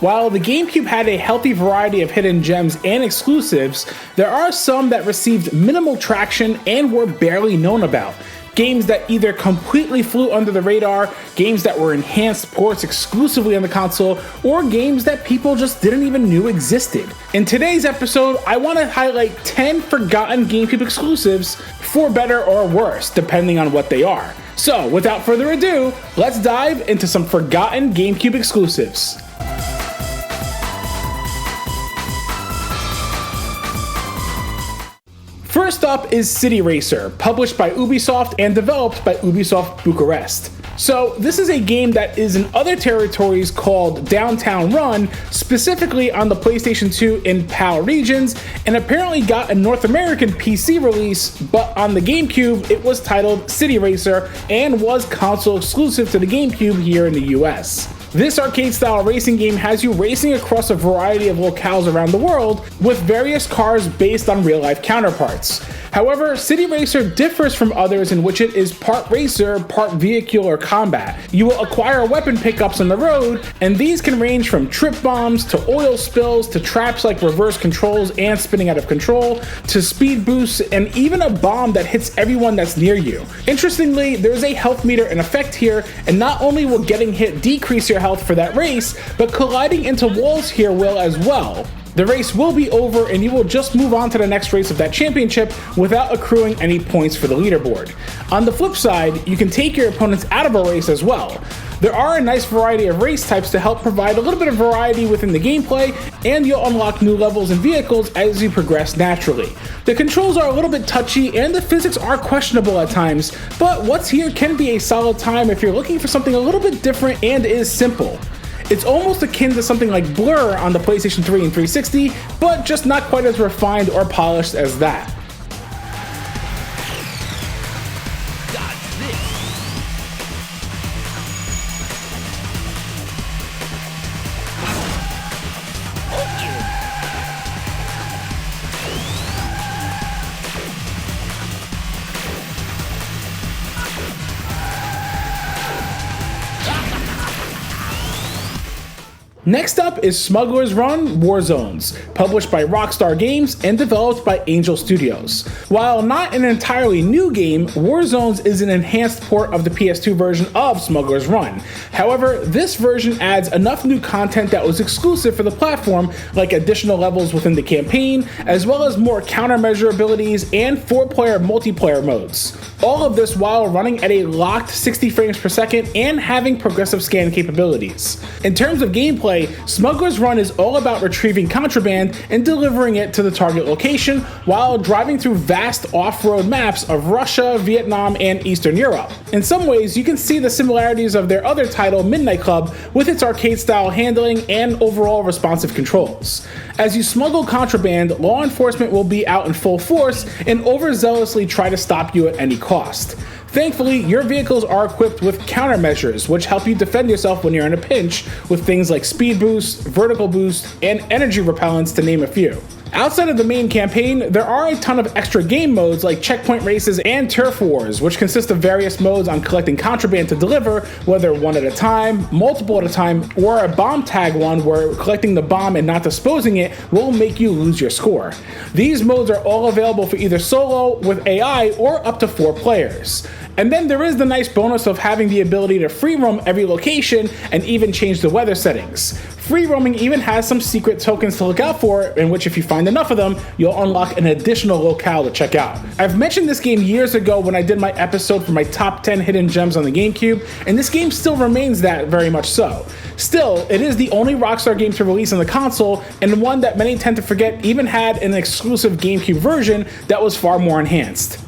While the GameCube had a healthy variety of hidden gems and exclusives, there are some that received minimal traction and were barely known about. Games that either completely flew under the radar, games that were enhanced ports exclusively on the console, or games that people just didn't even know existed. In today's episode, I want to highlight 10 forgotten GameCube exclusives, for better or worse, depending on what they are. So, without further ado, let's dive into some forgotten GameCube exclusives. First up is City Racer, published by Ubisoft and developed by Ubisoft Bucharest. So this is a game that is in other territories called Downtown Run, specifically on the PlayStation 2 in PAL regions, and apparently got a North American PC release, but on the GameCube it was titled City Racer and was console exclusive to the GameCube here in the US. This arcade-style racing game has you racing across a variety of locales around the world with various cars based on real-life counterparts. However, City Racer differs from others in which it is part racer, part vehicular combat. You will acquire weapon pickups on the road, and these can range from trip bombs to oil spills to traps like reverse controls and spinning out of control to speed boosts and even a bomb that hits everyone that's near you. Interestingly, there's a health meter in effect here, and not only will getting hit decrease your health for that race, but colliding into walls here will as well. The race will be over and you will just move on to the next race of that championship without accruing any points for the leaderboard. On the flip side, you can take your opponents out of a race as well. There are a nice variety of race types to help provide a little bit of variety within the gameplay, and you'll unlock new levels and vehicles as you progress naturally. The controls are a little bit touchy and the physics are questionable at times, but what's here can be a solid time if you're looking for something a little bit different and is simple. It's almost akin to something like Blur on the PlayStation 3 and 360, but just not quite as refined or polished as that. Next up is Smuggler's Run Warzones, published by Rockstar Games and developed by Angel Studios. While not an entirely new game, Warzones is an enhanced port of the PS2 version of Smuggler's Run. However, this version adds enough new content that was exclusive for the platform, like additional levels within the campaign, as well as more countermeasure abilities and 4-player multiplayer modes. All of this while running at a locked 60 frames per second and having progressive scan capabilities. In terms of gameplay, Smuggler's Run is all about retrieving contraband and delivering it to the target location while driving through vast off-road maps of Russia, Vietnam, and Eastern Europe. In some ways, you can see the similarities of their other title, Midnight Club, with its arcade-style handling and overall responsive controls. As you smuggle contraband, law enforcement will be out in full force and overzealously try to stop you at any cost. Thankfully, your vehicles are equipped with countermeasures, which help you defend yourself when you're in a pinch with things like speed boost, vertical boost, and energy repellents, to name a few. Outside of the main campaign, there are a ton of extra game modes like checkpoint races and turf wars, which consist of various modes on collecting contraband to deliver, whether one at a time, multiple at a time, or a bomb tag one where collecting the bomb and not disposing it will make you lose your score. These modes are all available for either solo, with AI, or up to 4 players. And then there is the nice bonus of having the ability to free roam every location and even change the weather settings. Free roaming even has some secret tokens to look out for, in which if you find enough of them, you'll unlock an additional locale to check out. I've mentioned this game years ago when I did my episode for my top 10 hidden gems on the GameCube, and this game still remains that very much so. Still, it is the only Rockstar game to release on the console, and one that many tend to forget even had an exclusive GameCube version that was far more enhanced.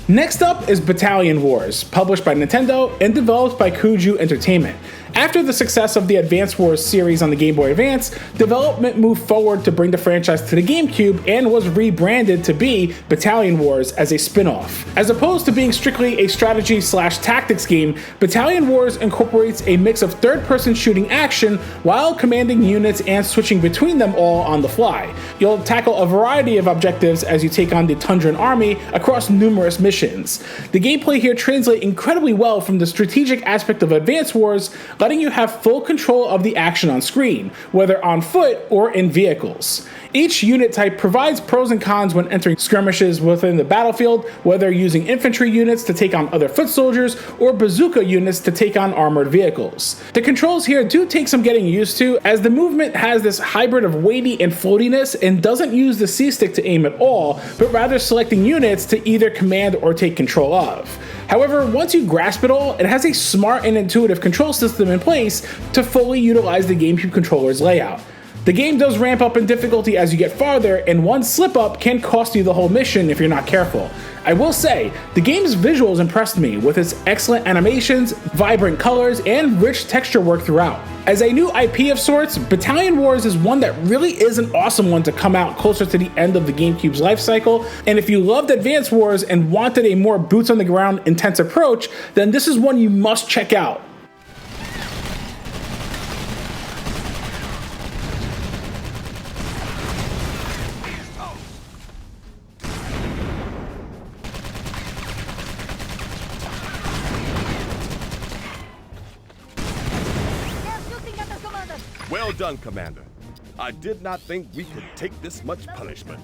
Next up is Battalion Wars, published by Nintendo and developed by Kuju Entertainment. After the success of the Advance Wars series on the Game Boy Advance, development moved forward to bring the franchise to the GameCube and was rebranded to be Battalion Wars as a spin-off. As opposed to being strictly a strategy/tactics game, Battalion Wars incorporates a mix of third-person shooting action while commanding units and switching between them all on the fly. You'll tackle a variety of objectives as you take on the Tundran army across numerous missions. The gameplay here translates incredibly well from the strategic aspect of Advance Wars, letting you have full control of the action on screen, whether on foot or in vehicles. Each unit type provides pros and cons when entering skirmishes within the battlefield, whether using infantry units to take on other foot soldiers or bazooka units to take on armored vehicles. The controls here do take some getting used to, as the movement has this hybrid of weighty and floatiness and doesn't use the C-stick to aim at all, but rather selecting units to either command or take control of. However, once you grasp it all, it has a smart and intuitive control system in place to fully utilize the GameCube controller's layout. The game does ramp up in difficulty as you get farther, and one slip up can cost you the whole mission if you're not careful. I will say, the game's visuals impressed me with its excellent animations, vibrant colors, and rich texture work throughout. As a new IP of sorts, Battalion Wars is one that really is an awesome one to come out closer to the end of the GameCube's life cycle, and if you loved Advance Wars and wanted a more boots on the ground intense approach, then this is one you must check out. Well done, Commander. I did not think we could take this much punishment.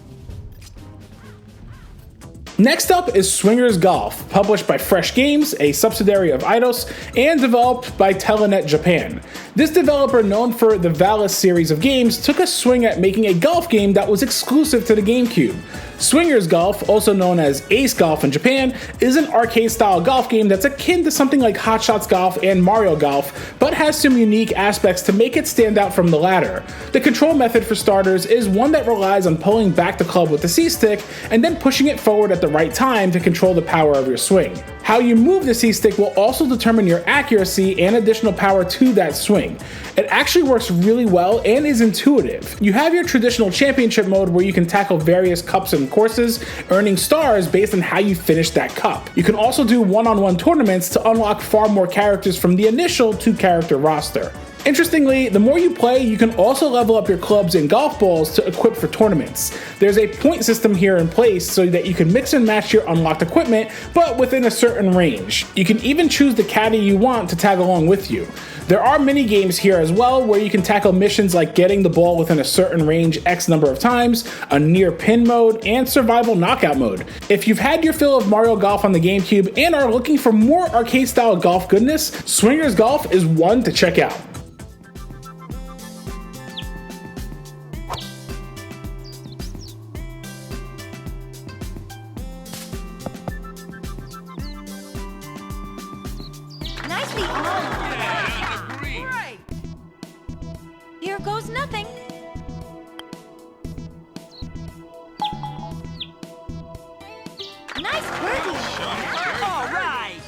Next up is Swingerz Golf, published by Fresh Games, a subsidiary of Eidos, and developed by Telenet Japan. This developer, known for the Valis series of games, took a swing at making a golf game that was exclusive to the GameCube. Swingerz Golf, also known as Ace Golf in Japan, is an arcade-style golf game that's akin to something like Hot Shots Golf and Mario Golf, but has some unique aspects to make it stand out from the latter. The control method, for starters, is one that relies on pulling back the club with the C-stick and then pushing it forward at the right time to control the power of your swing. How you move the C-stick will also determine your accuracy and additional power to that swing. It actually works really well and is intuitive. You have your traditional championship mode where you can tackle various cups and courses, earning stars based on how you finish that cup. You can also do one-on-one tournaments to unlock far more characters from the initial 2-character roster. Interestingly, the more you play, you can also level up your clubs and golf balls to equip for tournaments. There's a point system here in place so that you can mix and match your unlocked equipment, but within a certain range. You can even choose the caddy you want to tag along with you. There are mini games here as well, where you can tackle missions like getting the ball within a certain range X number of times, a near pin mode, and survival knockout mode. If you've had your fill of Mario Golf on the GameCube and are looking for more arcade-style golf goodness, Swingerz Golf is one to check out. Nicely on. Yeah, great. Here goes nothing. Nice birdie. All right.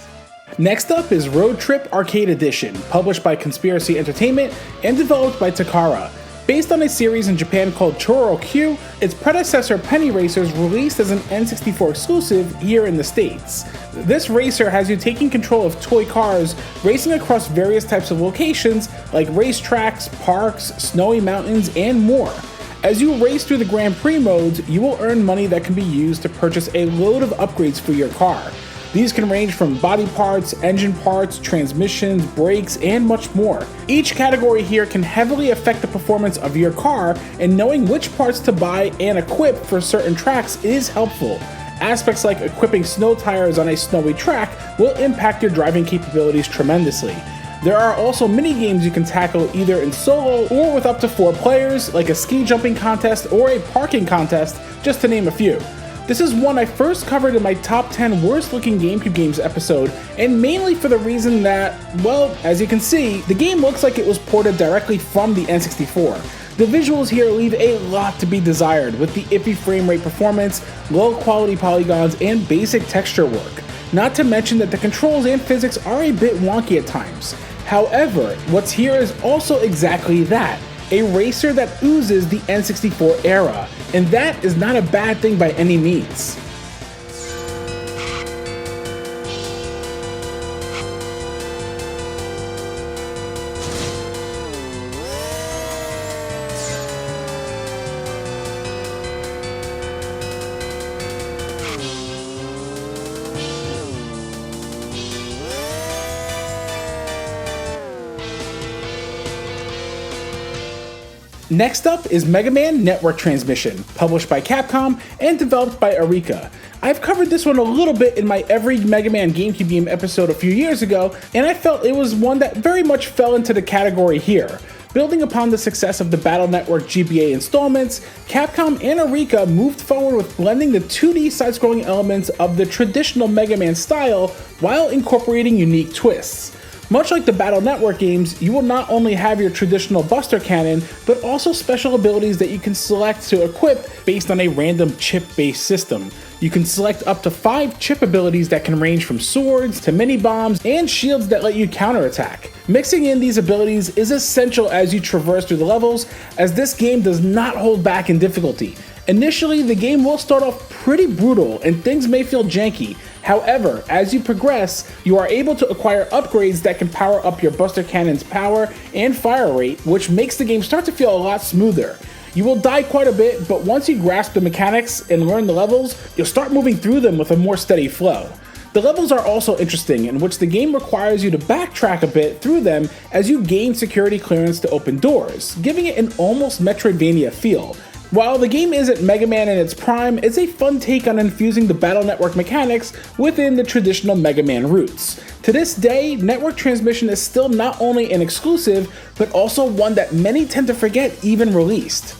Next up is Road Trip Arcade Edition, published by Conspiracy Entertainment and developed by Takara. Based on a series in Japan called Choro Q, its predecessor Penny Racers released as an N64 exclusive here in the States. This racer has you taking control of toy cars, racing across various types of locations like racetracks, parks, snowy mountains, and more. As you race through the Grand Prix modes, you will earn money that can be used to purchase a load of upgrades for your car. These can range from body parts, engine parts, transmissions, brakes, and much more. Each category here can heavily affect the performance of your car, and knowing which parts to buy and equip for certain tracks is helpful. Aspects like equipping snow tires on a snowy track will impact your driving capabilities tremendously. There are also mini games you can tackle either in solo or with up to 4 players, like a ski jumping contest or a parking contest, just to name a few. This is one I first covered in my top 10 worst looking GameCube games episode, and mainly for the reason that, well, as you can see, the game looks like it was ported directly from the N64. The visuals here leave a lot to be desired, with the iffy frame rate performance, low quality polygons, and basic texture work. Not to mention that the controls and physics are a bit wonky at times. However, what's here is also exactly that, a racer that oozes the N64 era, and that is not a bad thing by any means. Next up is Mega Man Network Transmission, published by Capcom and developed by Arika. I've covered this one a little bit in my Every Mega Man GameCube game episode a few years ago, and I felt it was one that very much fell into the category here. Building upon the success of the Battle Network GBA installments, Capcom and Arika moved forward with blending the 2D side-scrolling elements of the traditional Mega Man style while incorporating unique twists. Much like the Battle Network games, you will not only have your traditional Buster Cannon, but also special abilities that you can select to equip based on a random chip-based system. You can select up to 5 chip abilities that can range from swords to mini-bombs and shields that let you counterattack. Mixing in these abilities is essential as you traverse through the levels, as this game does not hold back in difficulty. Initially, the game will start off pretty brutal and things may feel janky. However, as you progress, you are able to acquire upgrades that can power up your Buster Cannon's power and fire rate, which makes the game start to feel a lot smoother. You will die quite a bit, but once you grasp the mechanics and learn the levels, you'll start moving through them with a more steady flow. The levels are also interesting, in which the game requires you to backtrack a bit through them as you gain security clearance to open doors, giving it an almost Metroidvania feel. While the game isn't Mega Man in its prime, it's a fun take on infusing the Battle Network mechanics within the traditional Mega Man roots. To this day, Network Transmission is still not only an exclusive, but also one that many tend to forget even released.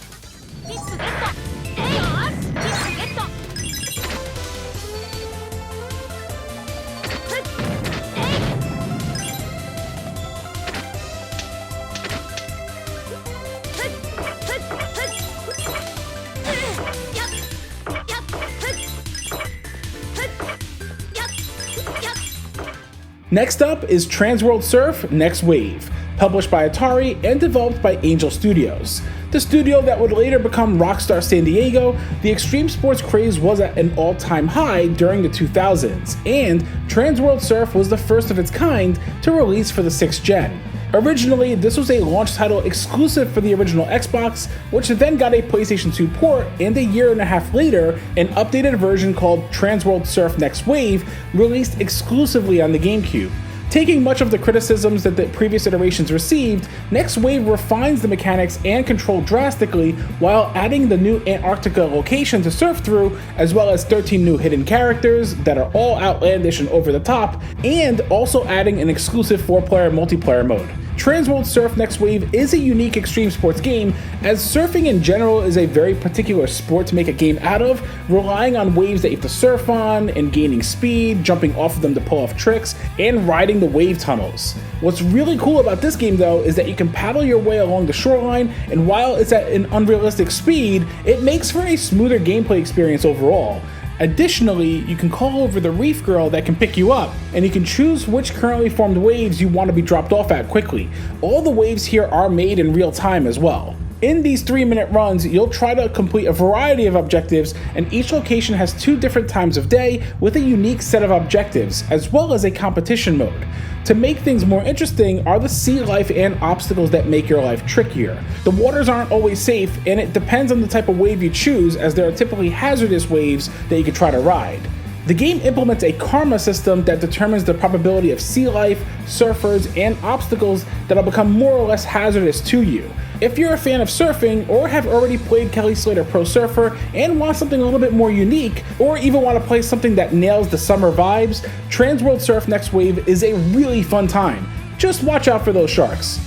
Next up is Transworld Surf Next Wave, published by Atari and developed by Angel Studios. The studio that would later become Rockstar San Diego, the extreme sports craze was at an all-time high during the 2000s, and Transworld Surf was the first of its kind to release for the 6th gen. Originally, this was a launch title exclusive for the original Xbox, which then got a PlayStation 2 port, and a year and a half later, an updated version called Transworld Surf Next Wave released exclusively on the GameCube. Taking much of the criticisms that the previous iterations received, Next Wave refines the mechanics and control drastically while adding the new Antarctica location to surf through, as well as 13 new hidden characters that are all outlandish and over the top, and also adding an exclusive 4-player multiplayer mode. Transworld Surf Next Wave is a unique extreme sports game, as surfing in general is a very particular sport to make a game out of, relying on waves that you have to surf on, and gaining speed, jumping off of them to pull off tricks, and riding the wave tunnels. What's really cool about this game though is that you can paddle your way along the shoreline, and while it's at an unrealistic speed, it makes for a smoother gameplay experience overall. Additionally, you can call over the reef girl that can pick you up, and you can choose which currently formed waves you want to be dropped off at quickly. All the waves here are made in real time as well. In these 3-minute runs, you'll try to complete a variety of objectives, and each location has 2 different times of day with a unique set of objectives, as well as a competition mode. To make things more interesting are the sea life and obstacles that make your life trickier. The waters aren't always safe, and it depends on the type of wave you choose, as there are typically hazardous waves that you can try to ride. The game implements a karma system that determines the probability of sea life, surfers, and obstacles that'll become more or less hazardous to you. If you're a fan of surfing, or have already played Kelly Slater Pro Surfer and want something a little bit more unique, or even want to play something that nails the summer vibes, Transworld Surf Next Wave is a really fun time. Just watch out for those sharks.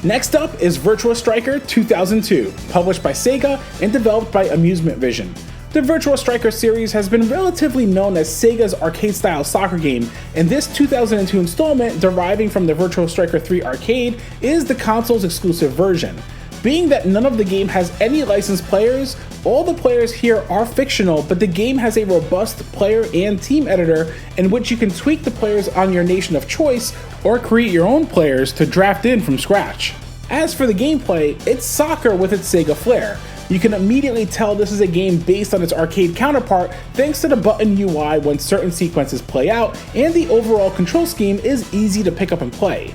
Next up is Virtua Striker 2002, published by Sega and developed by Amusement Vision. The Virtua Striker series has been relatively known as Sega's arcade-style soccer game, and this 2002 installment, deriving from the Virtua Striker 3 arcade, is the console's exclusive version. Being that none of the game has any licensed players, all the players here are fictional, but the game has a robust player and team editor in which you can tweak the players on your nation of choice or create your own players to draft in from scratch. As for the gameplay, it's soccer with its Sega flair. You can immediately tell this is a game based on its arcade counterpart thanks to the button UI when certain sequences play out, and the overall control scheme is easy to pick up and play.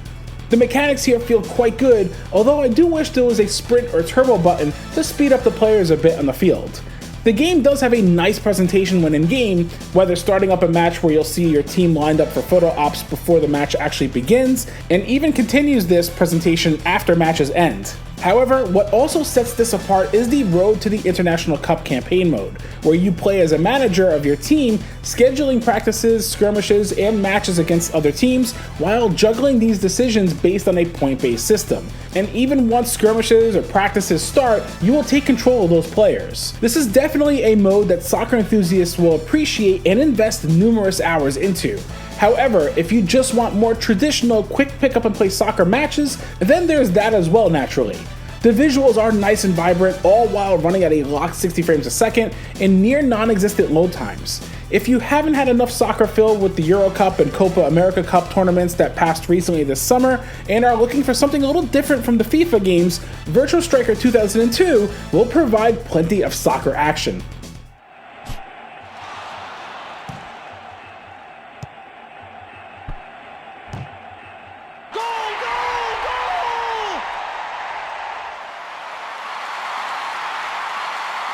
The mechanics here feel quite good, although I do wish there was a sprint or turbo button to speed up the players a bit on the field. The game does have a nice presentation when in-game, whether starting up a match where you'll see your team lined up for photo ops before the match actually begins, and even continues this presentation after matches end. However, what also sets this apart is the Road to the International Cup campaign mode, where you play as a manager of your team, scheduling practices, skirmishes, and matches against other teams, while juggling these decisions based on a point-based system. And even once skirmishes or practices start, you will take control of those players. This is definitely a mode that soccer enthusiasts will appreciate and invest numerous hours into. However, if you just want more traditional quick pick up and play soccer matches, then there's that as well naturally. The visuals are nice and vibrant, all while running at a locked 60 frames a second and near non-existent load times. If you haven't had enough soccer filled with the Euro Cup and Copa America Cup tournaments that passed recently this summer and are looking for something a little different from the FIFA games, Virtua Striker 2002 will provide plenty of soccer action.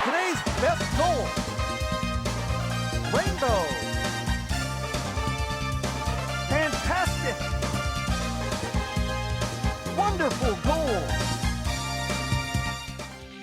Today's best goal. Rainbow. Fantastic. Wonderful goal.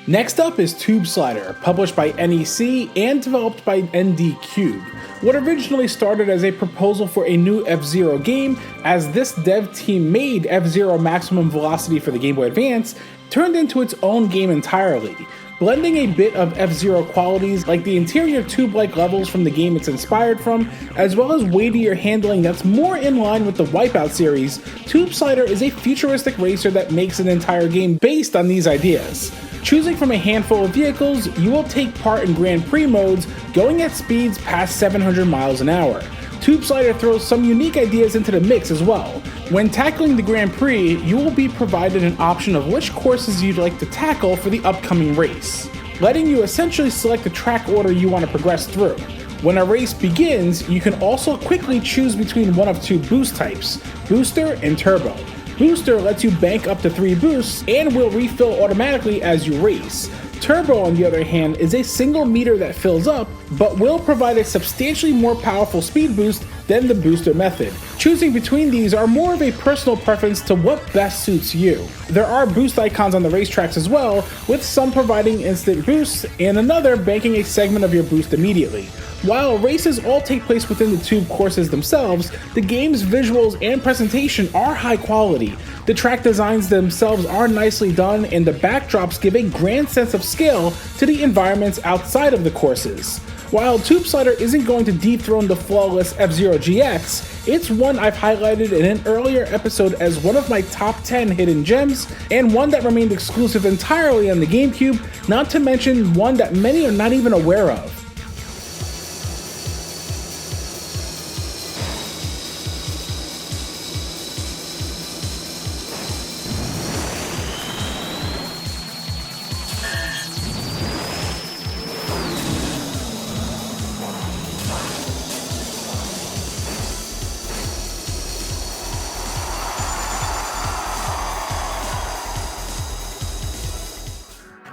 Next up is Tube Slider, published by NEC and developed by ND Cube. What originally started as a proposal for a new F-Zero game, as this dev team made F-Zero Maximum Velocity for the Game Boy Advance, turned into its own game entirely, blending a bit of F-Zero qualities like the interior tube-like levels from the game it's inspired from, as well as weightier handling that's more in line with the Wipeout series. Tube Slider is a futuristic racer that makes an entire game based on these ideas. Choosing from a handful of vehicles, you will take part in Grand Prix modes, going at speeds past 700 miles an hour. Tube Slider throws some unique ideas into the mix as well. When tackling the Grand Prix, you will be provided an option of which courses you'd like to tackle for the upcoming race, letting you essentially select the track order you want to progress through. When a race begins, you can also quickly choose between one of two boost types, Booster and Turbo. Booster lets you bank up to 3 boosts and will refill automatically as you race. Turbo, on the other hand, is a single meter that fills up, but will provide a substantially more powerful speed boost than the booster method. Choosing between these are more of a personal preference to what best suits you. There are boost icons on the racetracks as well, with some providing instant boosts and another banking a segment of your boost immediately. While races all take place within the tube courses themselves, the game's visuals and presentation are high quality. The track designs themselves are nicely done, and the backdrops give a grand sense of scale to the environments outside of the courses. While Tube Slider isn't going to dethrone the flawless F-Zero GX, it's one I've highlighted in an earlier episode as one of my top 10 hidden gems, and one that remained exclusive entirely on the GameCube, not to mention one that many are not even aware of.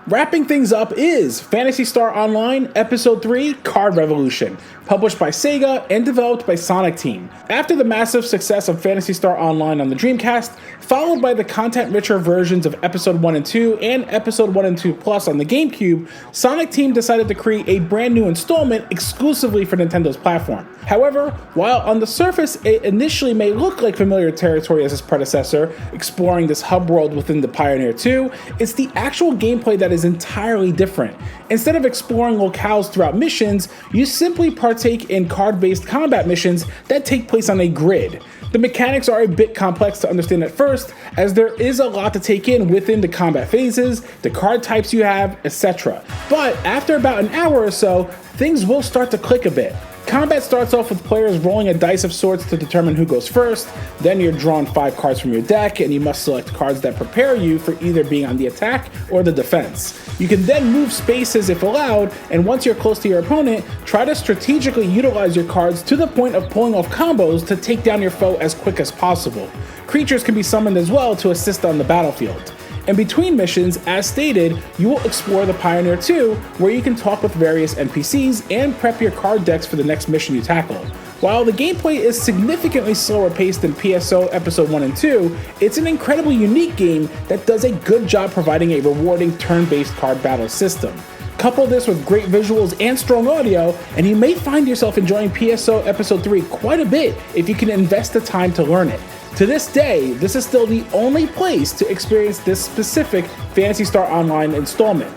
Wrapping things up is Phantasy Star Online Episode 3 Card Revolution, published by Sega and developed by Sonic Team. After the massive success of Phantasy Star Online on the Dreamcast, followed by the content-richer versions of Episode 1 and 2 and Episode 1 and 2 Plus on the GameCube, Sonic Team decided to create a brand new installment exclusively for Nintendo's platform. However, while on the surface it initially may look like familiar territory as its predecessor, exploring this hub world within the Pioneer 2, it's the actual gameplay that is entirely different. Instead of exploring locales throughout missions, you simply partake in card-based combat missions that take place on a grid. The mechanics are a bit complex to understand at first, as there is a lot to take in within the combat phases, the card types you have, etc. But after about an hour or so, things will start to click a bit. Combat starts off with players rolling a dice of sorts to determine who goes first, then you're drawn 5 cards from your deck and you must select cards that prepare you for either being on the attack or the defense. You can then move spaces if allowed, and once you're close to your opponent, try to strategically utilize your cards to the point of pulling off combos to take down your foe as quick as possible. Creatures can be summoned as well to assist on the battlefield. And between missions, as stated, you will explore the Pioneer 2, where you can talk with various NPCs and prep your card decks for the next mission you tackle. While the gameplay is significantly slower paced than PSO Episode 1 and 2, it's an incredibly unique game that does a good job providing a rewarding turn-based card battle system. Couple this with great visuals and strong audio, and you may find yourself enjoying PSO Episode 3 quite a bit if you can invest the time to learn it. To this day, this is still the only place to experience this specific Phantasy Star Online installment.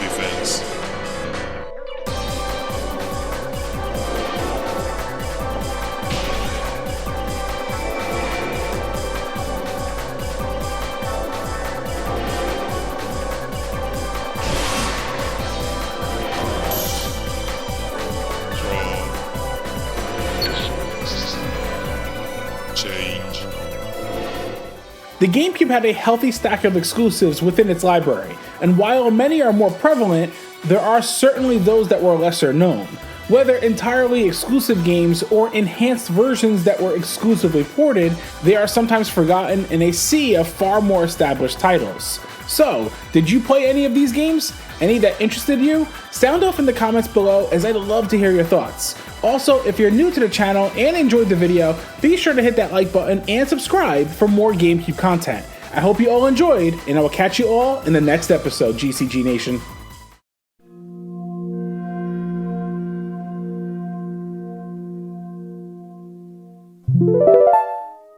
Defense. Change. The GameCube had a healthy stack of exclusives within its library, and while many are more prevalent, there are certainly those that were lesser known. Whether entirely exclusive games or enhanced versions that were exclusively ported, they are sometimes forgotten in a sea of far more established titles. So, did you play any of these games? Any that interested you? Sound off in the comments below, as I'd love to hear your thoughts. Also, if you're new to the channel and enjoyed the video, be sure to hit that like button and subscribe for more GameCube content. I hope you all enjoyed, and I will catch you all in the next episode, GCG Nation.